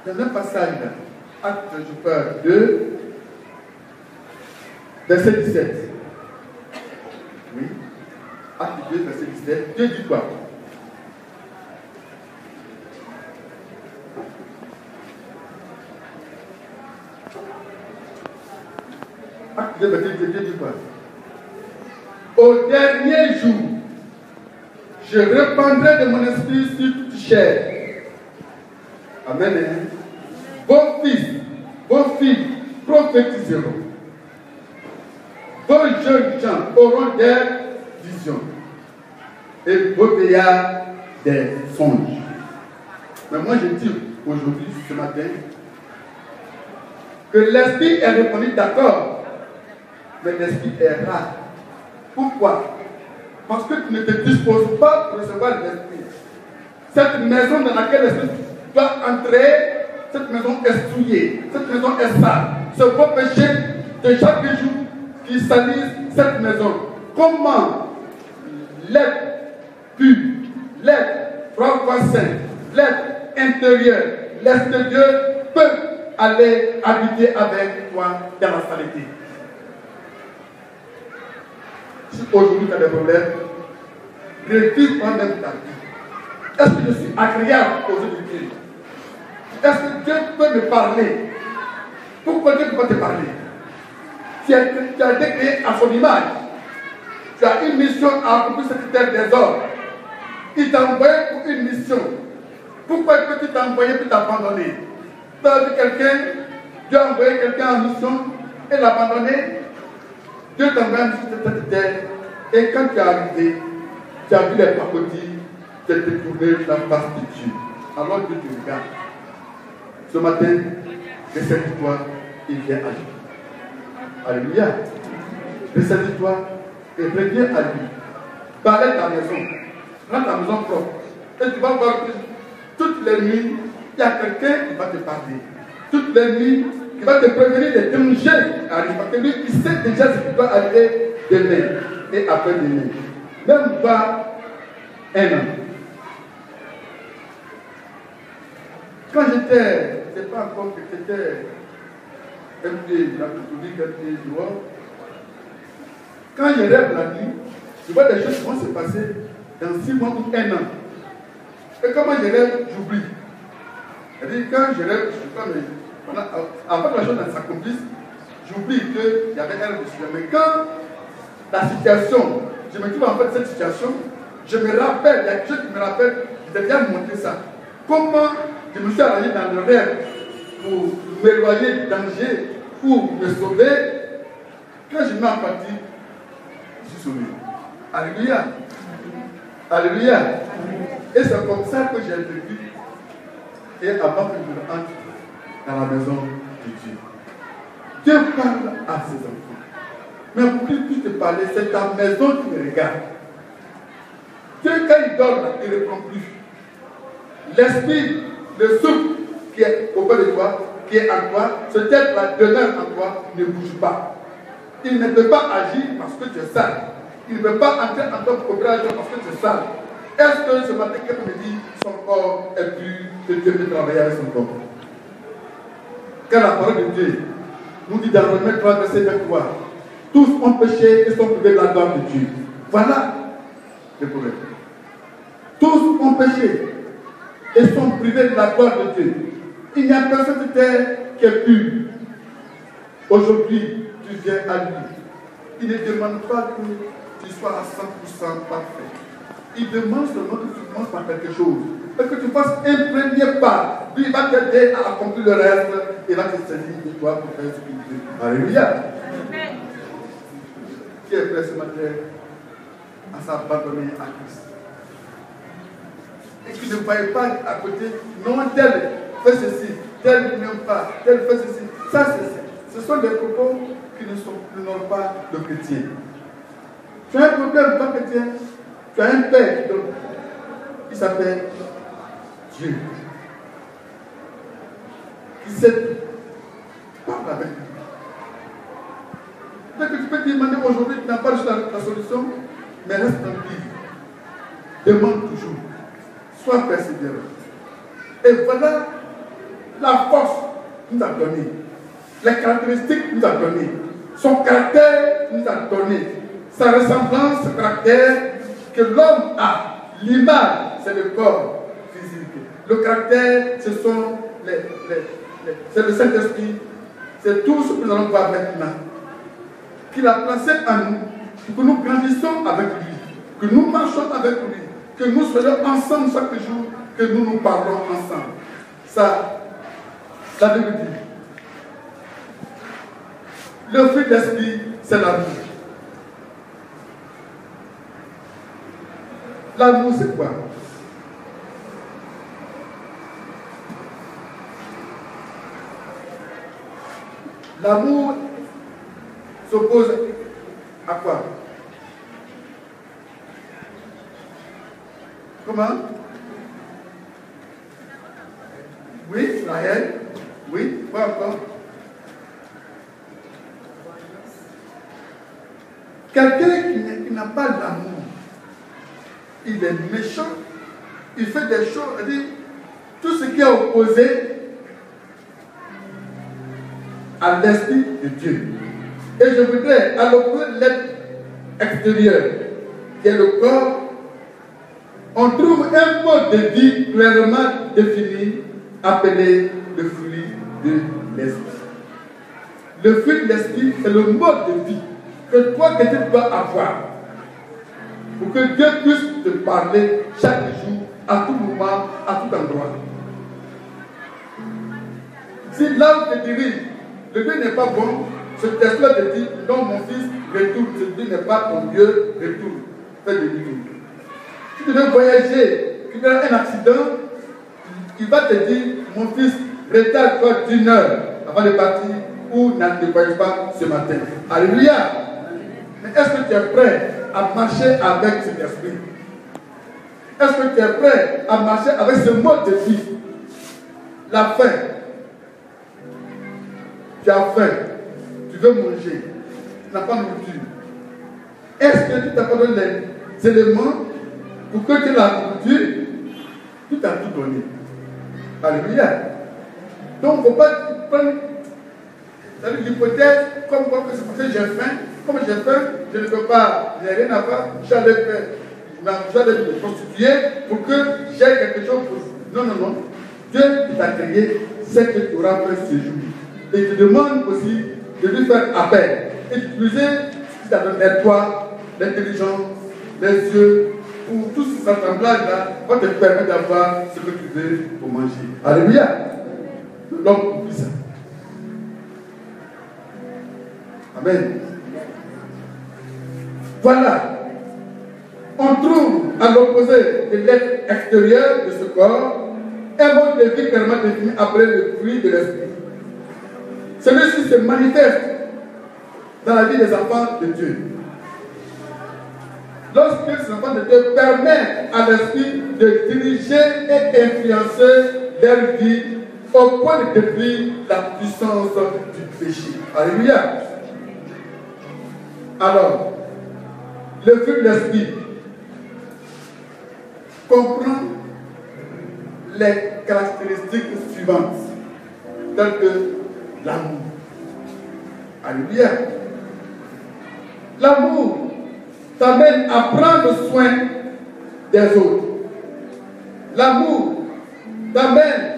dans un passage, Acte, je parle 2, verset 17. Oui. Acte 2, verset 17. Dieu dit quoi? Acte 2, verset 17. Dieu dit quoi? Au dernier jour, je répandrai de mon esprit sur toute chair. Amen. Vos fils, vos filles prophétiseront. Vos jeunes gens auront des visions. Et vos vieillards des songes. Mais moi je dis aujourd'hui, ce matin, que l'esprit est répondu d'accord, mais l'esprit est rare. Pourquoi? Parce que tu ne te disposes pas pour recevoir l'esprit. Cette maison dans laquelle l'esprit doit entrer, cette maison est souillée, cette maison est sale. Ce beau péché de chaque jour qui salisse cette maison. Comment l'être pur, l'être propre saint, l'être intérieur, l'extérieur peut aller habiter avec toi dans la saleté? Si aujourd'hui tu as des problèmes, révise toi-même ta vie. Est-ce que je suis agréable aux yeux de Dieu? Est-ce que Dieu peut me parler? Pourquoi Dieu ne peut pas te parler? Tu as été créé à son image. Tu as une mission à accomplir cette terre des hommes. Il t'a envoyé pour une mission. Pourquoi peut-il t'envoyer pour t'abandonner? Tu as vu quelqu'un, Dieu a envoyé quelqu'un en mission et l'abandonner. Dieu t'a envoyé sur cette terre. Et quand tu es arrivé, tu as vu les pacotilles, tu as découvert la face de Dieu. Alors que tu regardes. Ce matin, ressaisis-toi et viens à lui. Alléluia. Ressaisis-toi et reviens à lui. Balaie ta maison. Rends ta maison propre. Et tu vas voir que toutes les nuits, il y a quelqu'un qui va te parler. Toutes les nuits, qui va te prévenir des dangers qui arrivent. Parce que lui, il sait déjà ce qui doit arriver demain et après-demain. Même pas un an. Quand j'étais, c'est pas encore que j'étais un pied dans la République, un pied dehors. Quand je rêve la nuit, je vois des choses qui vont se passer dans 6 mois ou 1 an. Et comment je rêve, j'oublie. C'est-à-dire, quand je rêve, je ne sais pas, mais avant que la chose s'accomplisse, j'oublie qu'il y avait un dessus. Mais quand la situation, je me trouve en fait cette situation, je me rappelle, il y a quelque chose qui me rappelle, je devais montrer ça. Comment je me suis arrangé dans le rêve pour m'éloigner du danger, pour me sauver. Quand je mets en partie, je suis sauvé. Alléluia. Alléluia. Et c'est comme ça que j'ai vécu. Et avant que je entre dans la maison de Dieu. Dieu parle à ses enfants. Mais pour qu'il puisse te parler, c'est ta maison qui me regarde. Dieu, quand il dort, il ne répond plus. L'esprit, le souffle qui est auprès de toi, qui est en toi, ce tête-là demeure en toi, ne bouge pas. Il ne peut pas agir parce que tu es sale. Il ne peut pas entrer en ton opération parce que tu es sale. Est-ce que ce matin, quelqu'un me dit son corps est plus que Dieu peut travailler avec son corps? Car la parole de Dieu nous dit dans Romains 3, verset 23, tous ont péché et sont privés de la gloire de Dieu. Voilà le problème. Tous ont péché et sont privés de la gloire de Dieu. Il n'y a personne sur terre qui est pur. Aujourd'hui, tu viens à lui. Il ne demande pas que tu sois à 100% parfait. Il demande seulement que tu commences par quelque chose. Et que tu fasses un premier pas. Lui, il va t'aider à accomplir le reste. Il va te saisir de toi pour faire ce qu'il veut. Alléluia. Qui est prêt ce matin à s'abandonner à Christ? Et qui ne voyait pas à côté, non, tel fait ceci, tel n'aime pas, tel fait ceci. Ça, ce sont des propos qui n'ont pas le chrétien. Tu as un problème, pas chrétien. Tu as un père qui s'appelle Dieu. Qui sait parle avec lui. Peut-être que tu peux te demander aujourd'hui, tu n'as pas reçu la solution, mais reste tranquille. Demande toujours. Sois persévérant. Et voilà la force nous a donné, les caractéristiques nous a donné, son caractère nous a donné, sa ressemblance, ce caractère que l'homme a. L'image, c'est le corps physique. Le caractère, c'est le Saint-Esprit. C'est tout ce que nous allons voir maintenant. Qu'il a placé en nous, pour que nous grandissions avec lui, que nous marchions avec lui, que nous soyons ensemble chaque jour, que nous parlons ensemble. Ça, la Bible dit. Le fruit de l'esprit, c'est l'amour. L'amour, c'est quoi? L'amour s'oppose à quoi? Comment? Oui, la haine. Oui, quoi encore? Quelqu'un qui n'a pas d'amour, il est méchant, il fait des choses, c'est-à-dire tout ce qui est opposé à l'esprit de Dieu. Et je voudrais, à l'opposé de l'être extérieur, qui est le corps, on trouve un mode de vie clairement défini, appelé le fruit de l'esprit. Le fruit de l'esprit, c'est le mode de vie que toi, que tu dois avoir, pour que Dieu puisse te parler chaque jour, à tout moment, à tout endroit. Si là où tu te dirige, le Dieu n'est pas bon, ce texte-là te dit, non mon fils, retourne, ce Dieu n'est pas ton Dieu, retourne, fais demi-tour. Si tu veux voyager, tu fais un accident, il va te dire, mon fils, retarde-toi d'1 heure avant de partir, ou ne voyage pas ce matin. Alléluia. Mais est-ce que tu es prêt à marcher avec cet esprit? Est-ce que tu es prêt à marcher avec ce mode de vie? La faim. Tu as faim. Tu veux manger. Tu n'as pas de nourriture. Est-ce que tu t'as pas donné les éléments pour que tu aies la nourriture? Tu t'as tout donné. Alléluia. Donc, il ne faut pas prendre l'hypothèse comme quoi que c'est parce que j'ai faim. Comme j'ai faim, je ne peux pas, je n'ai rien à faire, j'allais me constituer pour que j'ai quelque chose pour vous. Non, non, non. Dieu qui t'a créé, c'est que tu auras fait ce jour. Et il te demande aussi de lui faire appel et d'utiliser ce qui t'a donné toi, l'intelligence, les yeux, pour tout cet assemblage-là, va te permettre d'avoir ce que tu veux pour manger. Alléluia. L'homme oublie ça. Amen. Voilà. On trouve à l'opposé de l'être extérieur de ce corps un mode de vie clairement défini appelé le fruit de l'esprit. Celui-ci se manifeste dans la vie des enfants de Dieu. Lorsque ces enfants de Dieu permettent à l'esprit de diriger et influencer leur vie au point de détruire la puissance du péché. Alléluia. Alors, le fruit de l'esprit comprend les caractéristiques suivantes, telles que l'amour. Alléluia. L'amour t'amène à prendre soin des autres. L'amour t'amène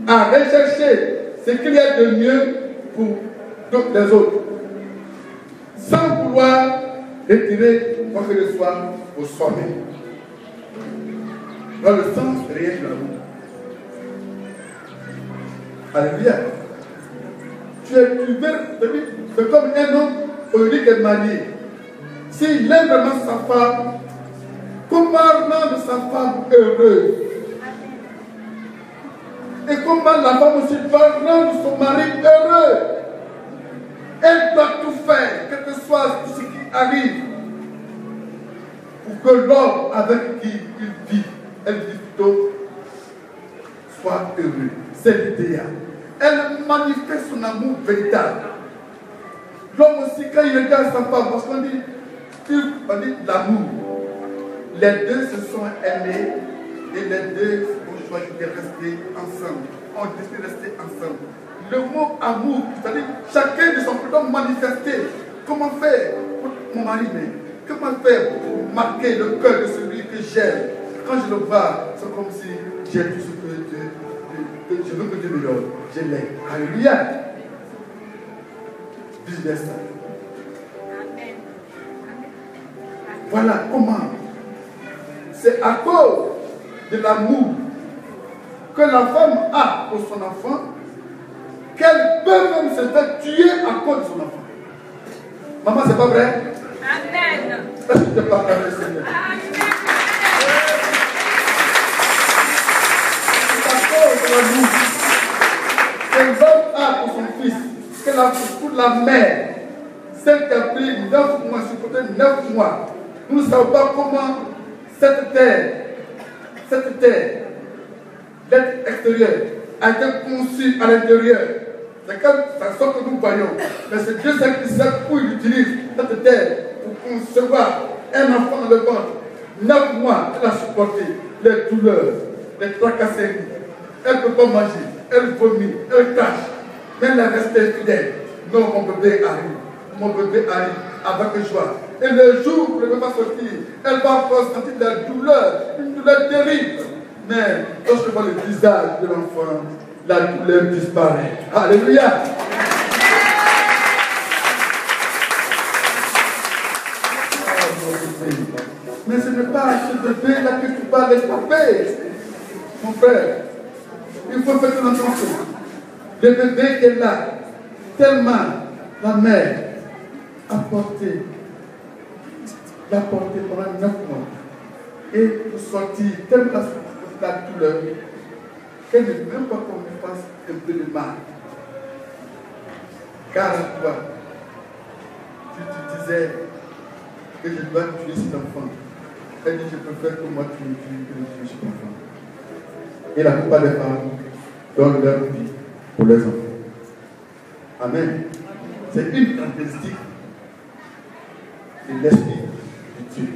à rechercher ce qu'il y a de mieux pour les autres, sans vouloir retirer quoi que ce soit au sommet. Dans le sens réel de l'amour. Alléluia. C'est comme un homme aujourd'hui qui est marié. S'il aime vraiment sa femme, comment rendre sa femme heureuse? Et comment la femme aussi va rendre son mari heureux? Elle doit tout faire, quel que soit tout ce qui arrive, pour que l'homme avec qui il vit, elle vit plutôt, soit heureux. C'est l'idéal. Elle manifeste son amour véritable. L'homme aussi, quand il regarde sa femme, parce qu'on dit l'amour, les deux se sont aimés et les deux ont choisi de rester ensemble. On décide de rester ensemble. Le mot amour, c'est-à-dire chacun de son côté manifester. Comment faire pour mon mari, mais comment faire pour marquer le cœur de celui que j'aime? Quand je le vois, c'est comme si j'ai tout ce que je veux que Dieu me donne. Je l'ai. Alléluia. Vice versa. Amen. Voilà comment. C'est à cause de l'amour que la femme a pour son enfant qu'elle peut même se faire tuer à cause de son enfant. Maman, c'est pas vrai? Amen. Est-ce que tu parles avec le Seigneur? Amen. C'est à cause de l'amour qu'un homme a pour son fils, qu'elle a pour la mère, celle qui a pris 9 mois, supporté 9 mois. Nous ne savons pas comment cette terre, l'être extérieur, a été conçue à l'intérieur. C'est comme ça sort que nous voyons. Mais c'est Dieu seul qui sait où il utilise cette terre pour concevoir un enfant dans le ventre. 9 mois, elle a supporté les douleurs, les tracasseries. Elle ne peut pas manger, elle vomit, elle cache. Mais elle est restée fidèle. Non, mon bébé arrive. Mon bébé arrive avec joie. Et le jour où le bébé va sortir, elle va ressentir la douleur, une douleur terrible. Mais lorsque je vois le visage de l'enfant, la douleur disparaît. Alléluia. Mais ce n'est pas ce bébé-là que tu vas l'escaper. Mon frère, il faut faire attention. Le bébé est là, tellement la mère a porté, l'a porté pendant 9 mois. Et pour sortir, tellement la douleur, qu'elle ne veut même pas qu'on me fasse un peu de mal. Car toi, tu te disais que je dois tuer cet enfant. Elle dit, je préfère que moi tu me tues que de tuer cet enfant. Et la plupart des femmes donnent leur vie pour leurs enfants. Amen. C'est une caractéristique de l'esprit de Dieu,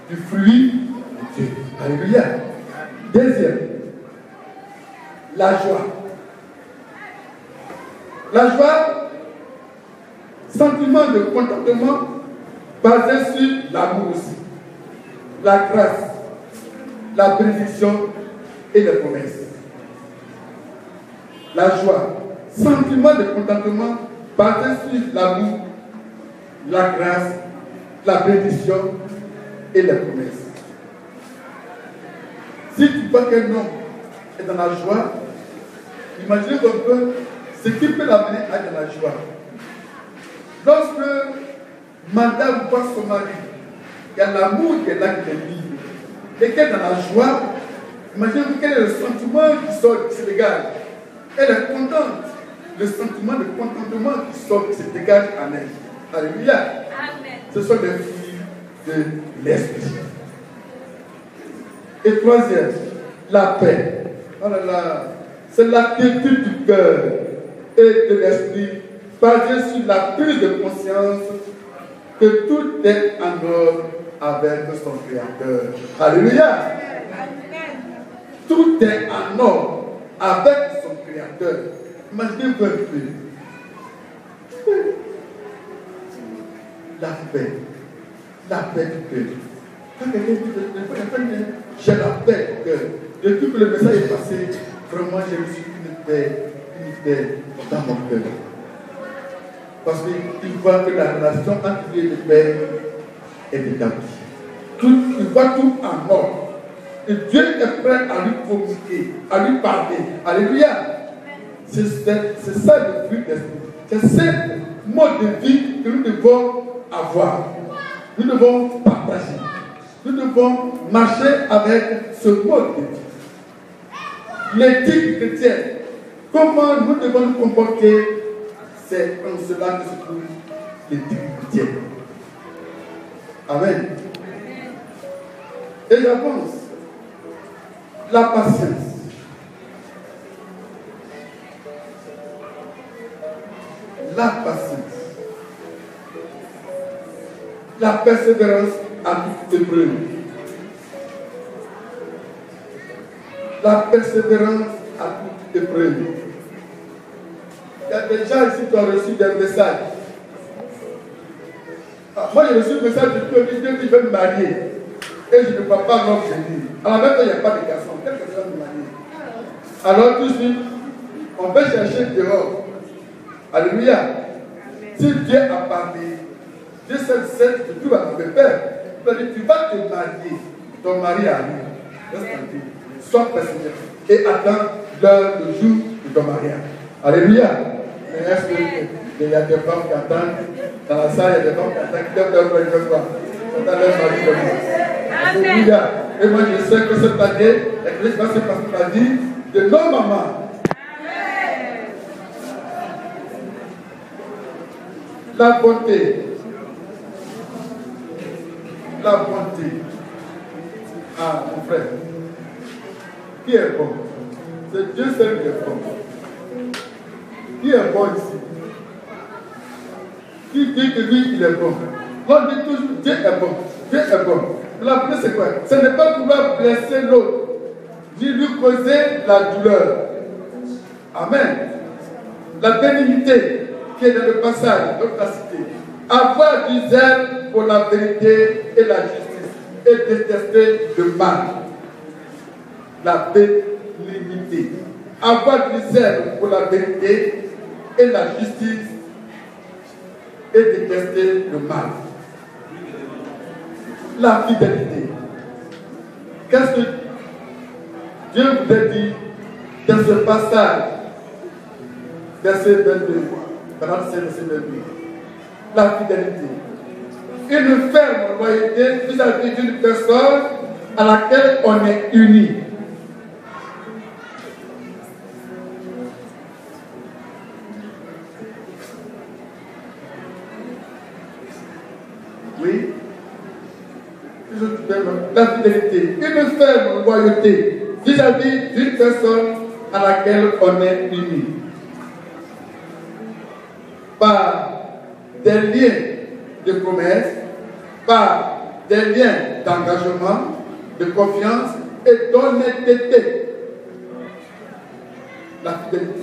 du fruit de Dieu. Alléluia. Deuxième, la joie. La joie, sentiment de contentement basé sur l'amour aussi, la grâce, la bénédiction et les promesses. La joie, sentiment de contentement basé sur l'amour, la grâce, la bénédiction et les promesses. Si tu vois qu'un homme est dans la joie, imaginez un peu ce qui peut l'amener à être dans la joie. Lorsque madame voit son mari, il y a l'amour qui est là, qui est libre. Et qu'elle est dans la joie, imaginez quel est le sentiment qui sort, qui se dégage. Elle est contente. Le sentiment de contentement qui sort, qui se dégage en elle. Alléluia. Amen. Ce sont les fruits de l'esprit. Et troisième, la paix. Oh là là, c'est la quiétude du cœur et de l'esprit basée sur la prise de conscience que tout est en ordre avec son Créateur. Alléluia. Tout est en ordre avec son Créateur. Imaginez-vous un peu. La paix du cœur. Quand quelqu'un dit, j'ai la paix du cœur. Depuis que le message est passé, vraiment j'ai reçu une paix dans mon cœur. Parce qu'il voit que la relation entre lui et le Père est établie. Il voit tout en ordre. Et Dieu est prêt à lui communiquer, à lui parler. Alléluia. C'est ça le fruit d'esprit. C'est ce mode de vie que nous devons avoir. Nous devons partager. Nous devons marcher avec ce mode de vie. L'éthique chrétienne. Comment nous devons nous comporter, c'est en cela que se trouve l'éthique chrétienne. Amen. Et j'avance. La patience. La patience. La persévérance à toute épreuve. la persévérance à toute épreuve. Il y a des gens ici qui ont reçu des messages. Moi, j'ai reçu un message de Dieu qui veut me marier. Et je ne vois pas l'homme venir. Alors, même quand il n'y a pas de garçon, quel garçon va me marier? Alors, tout de suite, on va chercher dehors. Alléluia. Si Dieu a parlé, Dieu sait que tout va te faire. Tu vas te marier. Ton mari arrive. Reste tranquille. Sois persévérant. Et attends le jour de ton mariage. Alléluia. Mais est-ce qu'il y a des femmes qui attendent? Dans la salle, il y a des femmes qui attendent, qui doivent leur faire une fois. Ils attendent leur mari comme ça. Alléluia. Et moi, je sais que cette année, l'église va se passer par vie de nos mamans. La bonté. La bonté. Ah, mon frère. Qui est bon? C'est Dieu seul qui est bon. Qui est bon ici? Qui dit que lui, il est bon? On dit toujours, Dieu est bon. Dieu est bon. La bonté, c'est quoi? Ce n'est pas pouvoir blesser l'autre, ni lui causer la douleur. Amen. La bénignité qui est dans le passage de la cité. Avoir du zèle pour la vérité et la justice et détester le mal. La bénignité. Avoir du zèle pour la vérité et la justice et détester le mal. La fidélité. Qu'est-ce que Dieu vous a dit dans ce passage? Verset 22. 45, verset 22. La fidélité. Une ferme loyauté vis-à-vis d'une personne à laquelle on est unis. Oui. La fidélité. Une ferme loyauté vis-à-vis d'une personne à laquelle on est unis. Par des liens de promesse, par des liens d'engagement, de confiance et d'honnêteté. La fidélité.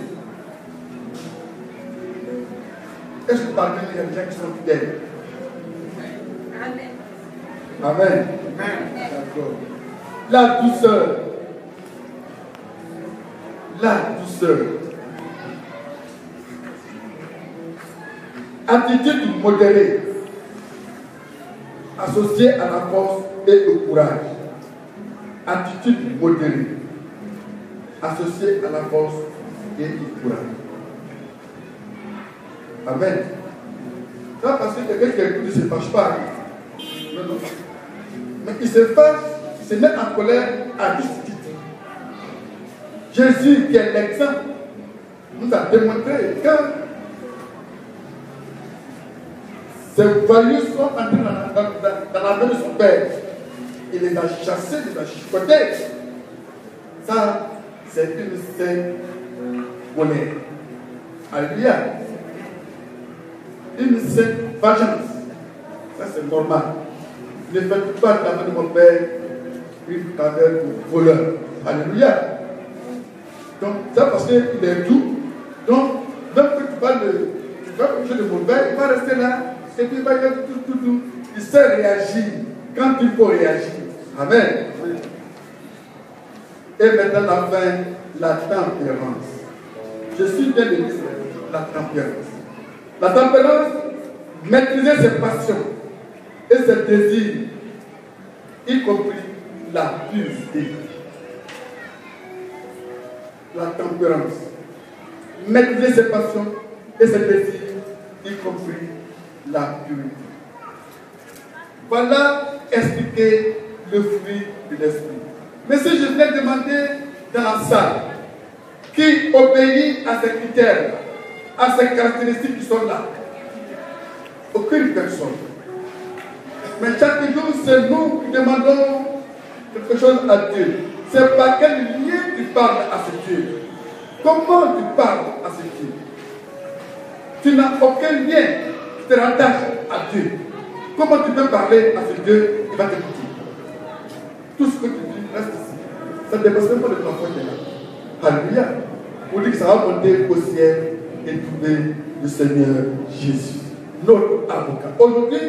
Est-ce que parmi nous, il y a des gens qui sont fidèles? Amen. Amen. D'accord. La douceur. La douceur. Attitude modérée, associée à la force et au courage. Attitude modérée, associée à la force et au courage. Amen. Ça, parce que quelqu'un qui écoute ne se fâche pas. Non, non. Mais il se fâche, il se met en colère à juste titre. Jésus, qui est l'exemple, nous a démontré que ces voyous sont entrés dans la main de son père. Il les a chassés, il les a chicotés. Ça, c'est une sainte colère. Alléluia. Une sainte vengeance. Ça, c'est normal. Ne faites pas de la main de mon père une caverne de voleur. Alléluia. Donc, ça parce qu'il est doux. Donc, même que tu vas quelque chose de mauvais, il va rester là. Et puis il va dire tout. Il sait réagir quand il faut réagir. Amen. Et maintenant la fin, la tempérance. Je suis bien de la tempérance. La tempérance, maîtriser ses passions et ses désirs, y compris la pureté. La tempérance. Maîtriser ses passions et ses désirs, y compris la pureté. Voilà expliquer le fruit de l'esprit. Mais si je venais demander dans la salle qui obéit à ces critères, à ces caractéristiques qui sont là, aucune personne. Mais chaque jour, c'est nous qui demandons quelque chose à Dieu. C'est par quel lien tu parles à ce Dieu. Comment tu parles à ce Dieu. Tu n'as aucun lien qui te rattache à Dieu. Comment tu peux parler à ce Dieu qui va t'écouter? Tout ce que tu dis reste ici. Ça ne dépasse même pas le plafond qui est là. Alléluia. Pour dire que ça va monter au ciel et trouver le Seigneur Jésus, notre avocat. Aujourd'hui,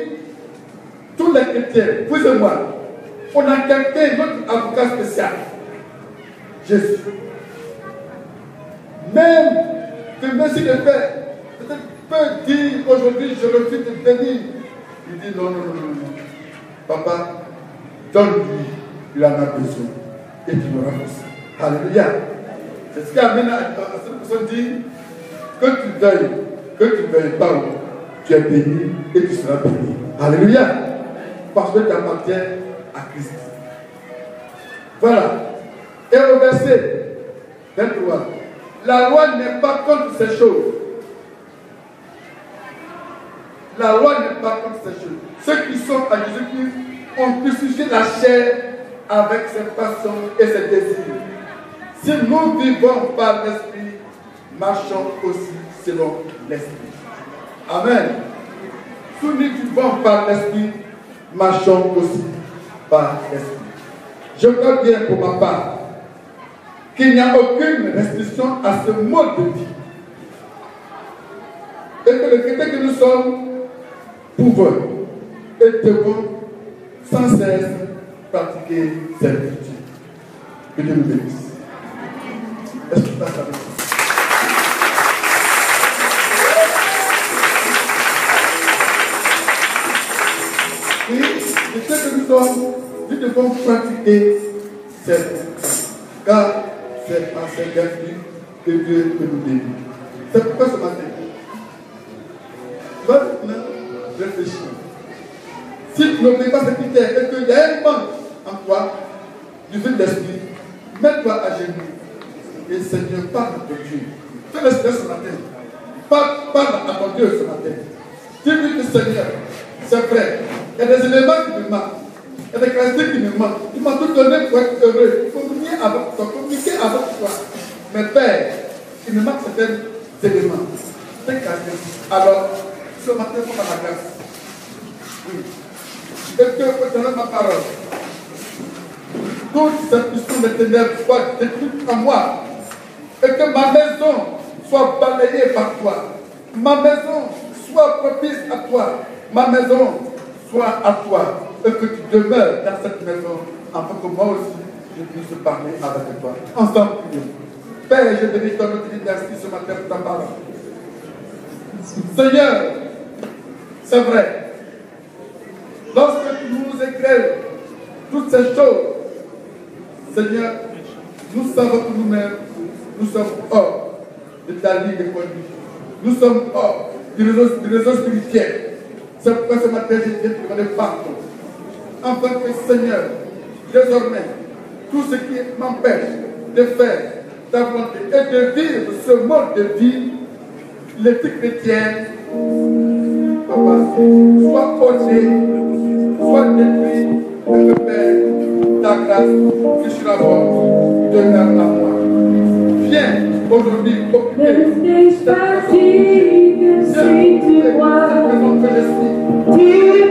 tous les chrétiens, vous et moi, on a quelqu'un, notre avocat spécial, Jésus. Même que merci de faire, peut-être peut dire aujourd'hui, je refuse de venir. Il dit non. Papa, donne-lui, il en a besoin. Et tu l'auras aussi. Alléluia. C'est ce qui amène à cette personne dit que tu veuilles pas, tu es béni et tu seras béni. Alléluia. Parce que tu appartiens à Christ. Voilà. Et au verset 23, la loi n'est pas contre ces choses. La loi n'est pas contre ces choses. Ceux qui sont à Jésus-Christ ont crucifié la chair avec ses passions et ses désirs. Si nous vivons par l'Esprit, marchons aussi selon l'Esprit. Amen. Si nous vivons par l'Esprit, marchons aussi par l'Esprit. Je crois bien pour ma part qu'il n'y a aucune restriction à ce mode de vie. Et que le chrétien que nous sommes pouvons et devons sans cesse pratiquer cette vertu. Que Dieu nous bénisse. Est-ce que tu passes avec ça? Oui, je sais que nous devons pratiquer cette vertu. Car c'est par cette vertu que Dieu peut nous bénir. C'est pourquoi ce matin, tu vas maintenant réfléchir. Si tu n'obéis pas ces critères et qu'il y a un manque en toi, du vin d'esprit, mets-toi à genoux. Et Seigneur, parle à ton Dieu. Fais le Seigneur ce matin. Parle à ton Dieu ce matin. Dis-lui que Seigneur, c'est vrai. Il y a des éléments qui me manquent. Il y a des caractéristiques qui me manquent. Tu m'as tout donné pour être heureux. Il faut communiquer avec toi. Communiquer avec toi. Mais Père, il me manque certains éléments. Certaines caractéristiques. Alors, ce matin, il faut ma grâce. Oui. Et que je te donne ma parole. Toute cette puissance de ténèbres soit détruite en moi. Et que ma maison soit balayée par toi. Ma maison soit propice à toi. Ma maison soit à toi. Et que tu demeures dans cette maison afin que moi aussi je puisse parler avec toi. Ensemble, prions. Père, je bénis ton nom, merci ce matin pour ta parole. Seigneur, c'est vrai. Lorsque tu nous éclaires toutes ces choses, Seigneur, nous savons que nous-mêmes, nous sommes hors de ta ligne de conduite. Nous sommes hors du réseau spirituel. C'est pourquoi ce matin, je viens te demander pardon. Afin que, Seigneur, désormais, tout ce qui m'empêche de faire ta volonté et de vivre ce mode de vie, l'éthique chrétienne, Papa, soit ôté, soit détruit, et que Père, ta grâce, que sur la voie, demeure à moi. Viens aujourd'hui occuper cette maison que je suis.